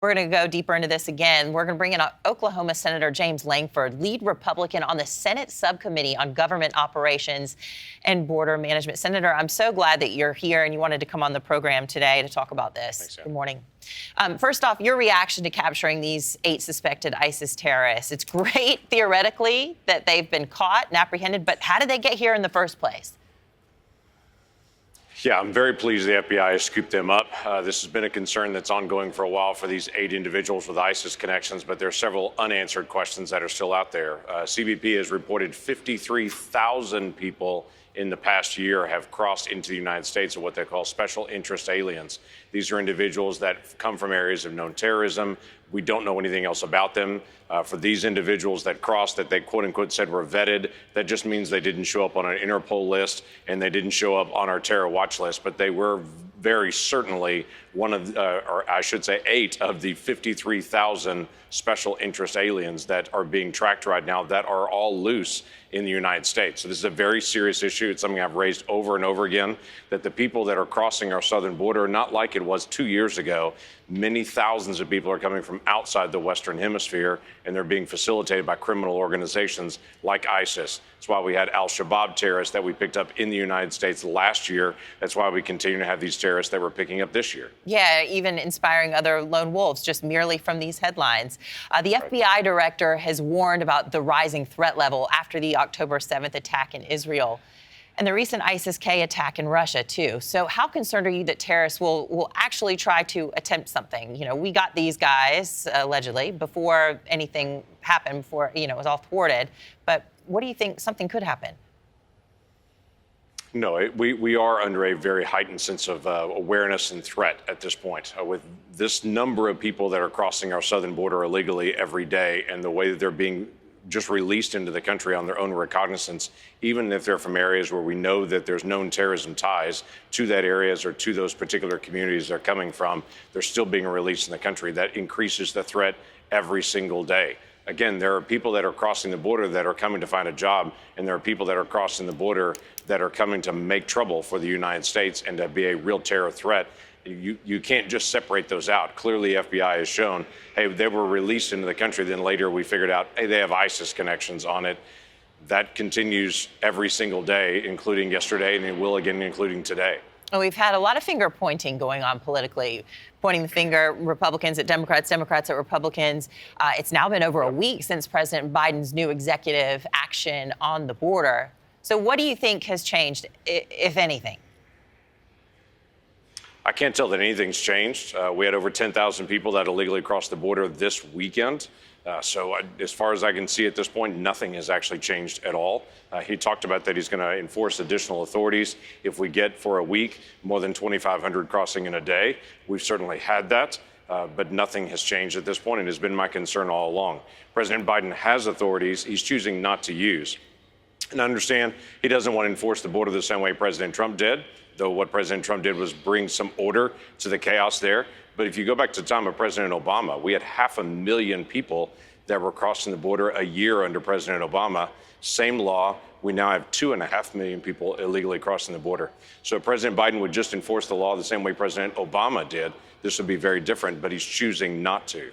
We're going to go deeper into this again. We're going to bring in Oklahoma Senator James Lankford, lead Republican on the Senate Subcommittee on Government Operations and Border Management. Senator, I'm so glad that you're here and you wanted to come on the program today to talk about this. Thanks, Good morning. First off, your reaction to capturing these 8 suspected ISIS terrorists. It's great, theoretically, that they've been caught and apprehended, but how did they get here in the first place? Yeah, I'm very pleased the FBI has scooped them up. This has been a concern that's ongoing for a while for these 8 individuals with ISIS connections, but there are several unanswered questions that are still out there. CBP has reported 53,000 people in the past year have crossed into the United States of what they call special interest aliens. These are individuals that come from areas of known terrorism. We don't know anything else about them. For these individuals that crossed, that they quote unquote said were vetted, that just means they didn't show up on an Interpol list and they didn't show up on our terror watch list, but they were very certainly one of, or I should say 8 of the 53,000 special interest aliens that are being tracked right now that are all loose in the United States. So this is a very serious issue. It's something I've raised over and over again, that the people that are crossing our southern border, not like it was 2 years ago, many thousands of people are coming from outside the Western Hemisphere, and they're being facilitated by criminal organizations like ISIS. That's why we had al-Shabaab terrorists that we picked up in the United States last year. That's why we continue to have these terrorists that we're picking up this year. Yeah, even inspiring other lone wolves just merely from these headlines. The FBI director has warned about the rising threat level after the October 7th attack in Israel and the recent ISIS-K attack in Russia, too. So how concerned are you that terrorists will actually try to attempt something? You know, we got these guys, allegedly, before anything happened, before, it was all thwarted. But what do you think something could happen? No, we are under a very heightened sense of awareness and threat at this point. With this number of people that are crossing our southern border illegally every day and the way that they're being just released into the country on their own recognizance, even if they're from areas where we know that there's known terrorism ties to that areas or to those particular communities they're coming from, they're still being released in the country. That increases the threat every single day. Again, there are people that are crossing the border that are coming to find a job, and there are people that are crossing the border that are coming to make trouble for the United States and to be a real terror threat. You can't just separate those out. Clearly, FBI has shown, hey, they were released into the country. Then later we figured out, hey, they have ISIS connections on it. That continues every single day, including yesterday, and it will again, including today. Well, we've had a lot of finger pointing going on politically, pointing the finger, Republicans at Democrats, Democrats at Republicans. It's now been over a week since President Biden's new executive action on the border. So what do you think has changed, if anything? I can't tell that anything's changed. We had over 10,000 people that illegally crossed the border this weekend. So as far as I can see at this point, nothing has actually changed at all. He talked about that he's going to enforce additional authorities if we get for a week more than 2,500 crossing in a day. We've certainly had that, but nothing has changed at this point, and has been my concern all along. President Biden has authorities he's choosing not to use. And understand, he doesn't want to enforce the border the same way President Trump did, though what President Trump did was bring some order to the chaos there. But if you go back to the time of President Obama, we had 500,000 people that were crossing the border a year under President Obama. Same law. We now have 2.5 million people illegally crossing the border. So if President Biden would just enforce the law the same way President Obama did, this would be very different, but he's choosing not to.